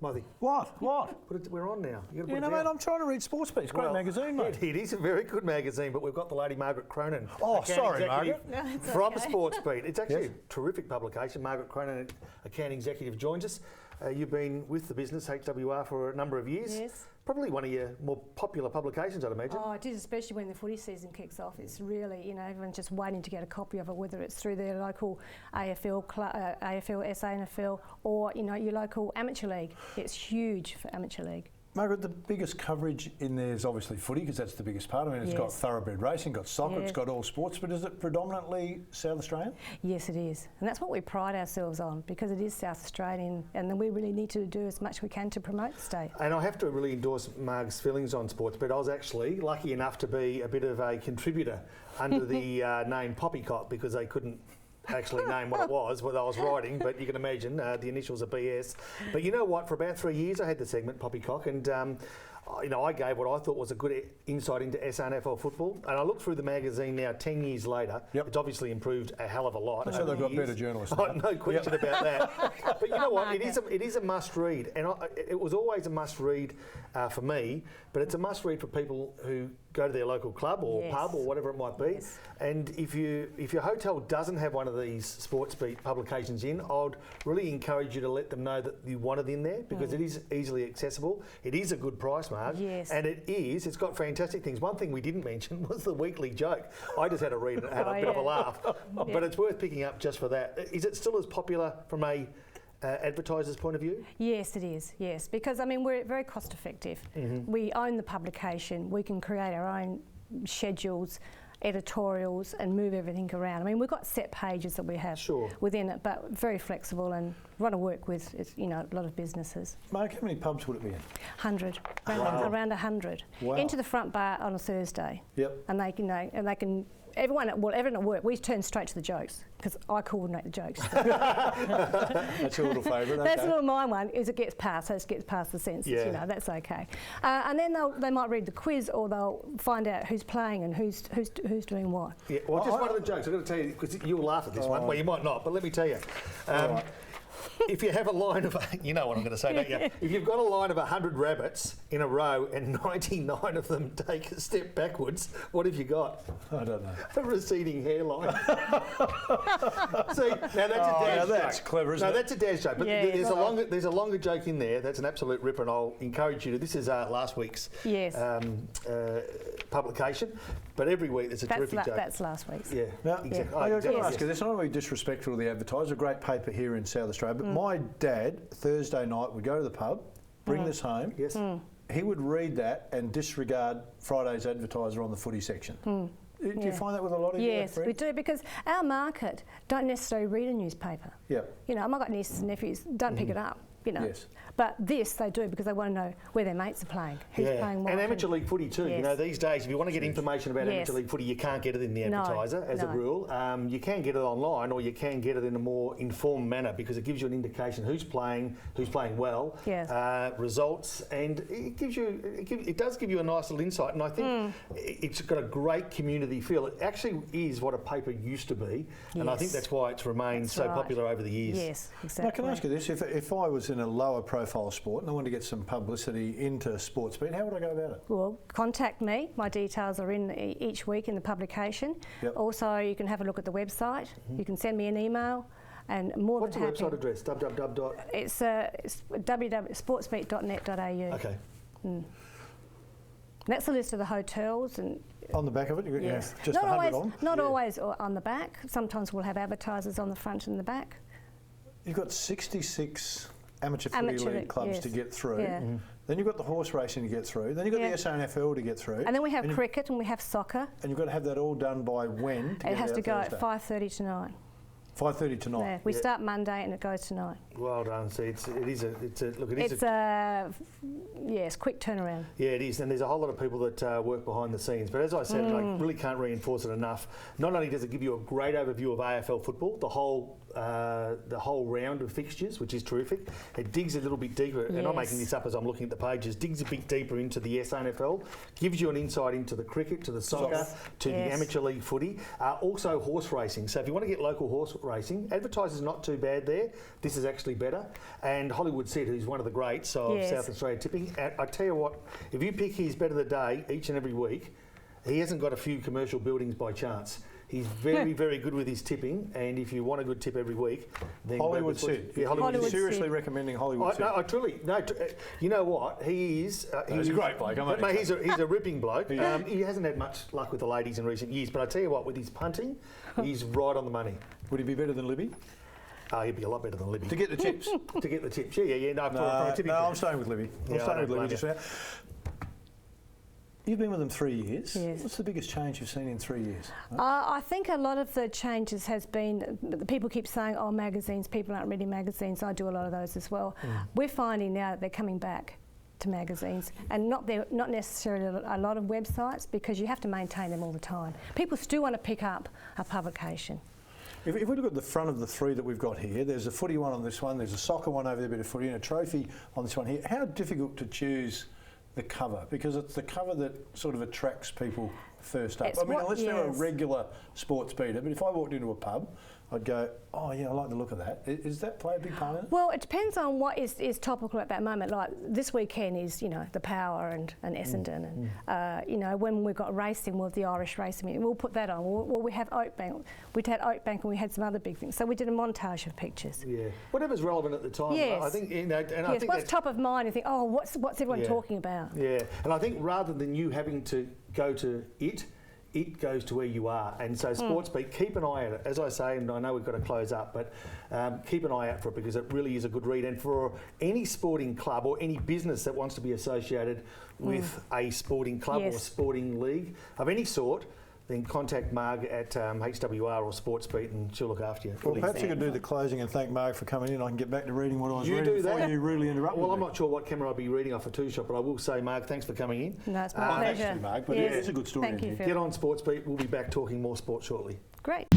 Mothy. What? We're on now. You know, mate, I'm trying to read Sports Beat. It's a great magazine, mate. It is a very good magazine, but we've got the lady Margaret Cronin. Oh, sorry, Margaret. No, it's from okay. Sports Beat. It's actually a terrific publication. Margaret Cronin, account executive, joins us. You've been with the business, HWR, for a number of years. Yes. Probably one of your more popular publications, I'd imagine. Oh, it is, especially when the footy season kicks off. It's really, you know, everyone's just waiting to get a copy of it, whether it's through their local AFL, SANFL, or, you know, your local amateur league. It's huge for amateur league. Margaret, the biggest coverage in there is obviously footy, because that's the biggest part. I mean, it's got thoroughbred racing, got soccer, it's got all sports, but is it predominantly South Australian? Yes, it is. And that's what we pride ourselves on, because it is South Australian, and then we really need to do as much as we can to promote the state. And I have to really endorse Marg's feelings on sports, but I was actually lucky enough to be a bit of a contributor under the name Poppycock, because they couldn't actually name what it was when I was writing, but you can imagine the initials are BS. But you know what, for about 3 years I had the segment Poppycock, and you know, I gave what I thought was a good insight into SANFL football, and I looked through the magazine now 10 years later. It's obviously improved a hell of a lot. So they've got better journalists. Oh, no question about that. But you know what, it is a must read, and it was always a must read for me, but it's a must read for people who go to their local club or pub or whatever it might be. And if your hotel doesn't have one of these Sports Beat publications in, I'd really encourage you to let them know that you want it in there, because it is easily accessible. It is a good price, Mark. And it's got fantastic things. One thing we didn't mention was the weekly joke. I just had to read it and had a bit of a laugh, but it's worth picking up just for that. Is it still as popular from a advertiser's point of view? Yes, it is, yes, because I mean, we're very cost effective. We own the publication, we can create our own schedules, editorials, and move everything around. I mean, we've got set pages that we have within it, but very flexible, and want to work with, you know, a lot of businesses. Mark, how many pubs would it be in? 100, around 100. Wow. Into the front bar on a Thursday. And they can, you know, and they can. Everyone at work, we turn straight to the jokes, because I coordinate the jokes. That's your little favourite. That's a little mine one, is it gets past, so it gets past the censors, you know, that's okay. And then they might read the quiz, or they'll find out who's playing and who's doing what. Yeah, well, just one of the jokes, I've got to tell you, because you'll laugh at this one, well, you might not, but let me tell you. If you have a line of, you know what I'm going to say, don't you? If you've got a line of 100 rabbits in a row and 99 of them take a step backwards, what have you got? I don't know. A receding hairline. See, now that's a Daz joke. That's clever, isn't it? No, that's a Daz joke. But there's a longer joke in there. That's an absolute ripper, and I'll encourage you to. This is last week's publication, but every week there's a terrific joke. That's last week's. Yeah, exactly. I've got to ask you this. I don't want to be disrespectful to the advertiser. A great paper here in South Australia, but my dad, Thursday night, would go to the pub, bring this home. He would read that and disregard Friday's advertiser on the footy section. Do you find that with a lot of your friends? We do, because our market don't necessarily read a newspaper. You know, I've got nieces and nephews, don't pick it up, you know. But this they do, because they want to know where their mates are playing, who's playing what. And amateur league footy too. You know, these days, if you want to get information about amateur league footy, you can't get it in the advertiser as a rule. You can get it online, or you can get it in a more informed manner, because it gives you an indication who's playing well, results, and it does give you a nice little insight. And I think it's got a great community feel. It actually is what a paper used to be, and I think that's why it's remained so popular over the years. Yes, exactly. Now, can I ask you this? If I was in a lower profile sport and I wanted to get some publicity into Sports Beat, how would I go about it? Well, contact me. My details are in each week in the publication. Also, you can have a look at the website. You can send me an email, and more What's than happy. What's the website address? It's www.sportsbeat.net.au. Okay. That's the list of the hotels and. On the back of it, just not 100 always, on. Not always on the back. Sometimes we'll have advertisers on the front and the back. You've got 66 amateur footy league clubs to get through. Then you've got the horse racing to get through. Then you've got the SANFL to get through. And then we have cricket and we have soccer. And you've got to have that all done by when? It has to go at 5:30 tonight. 5:30 tonight. Yeah, we start Monday and it goes tonight. Well done. See, it's quick turnaround. Yeah, it is, and there's a whole lot of people that work behind the scenes. But as I said, and I really can't reinforce it enough. Not only does it give you a great overview of AFL football, the whole round of fixtures, which is terrific. It digs a little bit deeper, and I'm making this up as I'm looking at the pages. Digs a bit deeper into the SANFL, gives you an insight into the cricket, to the soccer, to the amateur league footy. Also horse racing. So if you want to get local horse racing. Advertiser's not too bad there. This is actually better. And Hollywood Sid, who's one of the greats of South Australia tipping. And I tell you what, if you pick his bet of the day each and every week, he hasn't got a few commercial buildings by chance. He's very, very good with his tipping, and if you want a good tip every week, then Hollywood Sid. Yeah, Hollywood Seriously Sid. recommending Hollywood Sid. No, I truly, you know what? He is. He's a great bloke. Mate, he's a ripping bloke. He hasn't had much luck with the ladies in recent years, but I tell you what, with his punting, he's right on the money. Would he be better than Libby? He'd be a lot better than Libby. To get the tips? To get the tips, yeah. No, from a tipping I'm staying with Libby. I'm staying with Libby just now. You've been with them 3 years. Yes. What's the biggest change you've seen in 3 years? I think a lot of the changes has been, people keep saying, oh, magazines, people aren't reading magazines. I do a lot of those as well. We're finding now that they're coming back to magazines, and not necessarily a lot of websites, because you have to maintain them all the time. People still want to pick up a publication. If we look at the front of the three that we've got here, there's a footy one on this one, there's a soccer one over there, a bit of footy, and a trophy on this one here. How difficult to choose the cover? Because it's the cover that sort of attracts people first up. Unless they're a regular sports beater, but if I walked into a pub, I'd go, oh yeah, I like the look of that. Does that play a big part in it? Well, it depends on what is topical at that moment. Like this weekend is, the Power and Essendon, and when we've got racing, we'll have the Irish racing. We'll put that on. We have Oakbank. We'd had Oakbank, and we had some other big things. So we did a montage of pictures. Yeah, whatever's relevant at the time. Yes. I think, and yes, I think what's top of mind? You think, oh, what's everyone talking about? Yeah, and I think rather than you having to go to it goes to where you are. And so Sportsbeat, keep an eye at it. As I say, and I know we've got to close up, but keep an eye out for it, because it really is a good read. And for any sporting club or any business that wants to be associated with a sporting club or sporting league of any sort, then contact Marg at HWR or Sportsbeat, and she'll look after you. Well, perhaps you could do the closing and thank Marg for coming in. I can get back to reading what I was reading do that. before you really interrupted me. I'm not sure what camera I'll be reading off a two-shot, but I will say, Marg, thanks for coming in. No, it's my pleasure. Thanks to you, Marg, but it's a good story. Thank you, Phil. Get on Sportsbeat. We'll be back talking more sport shortly. Great.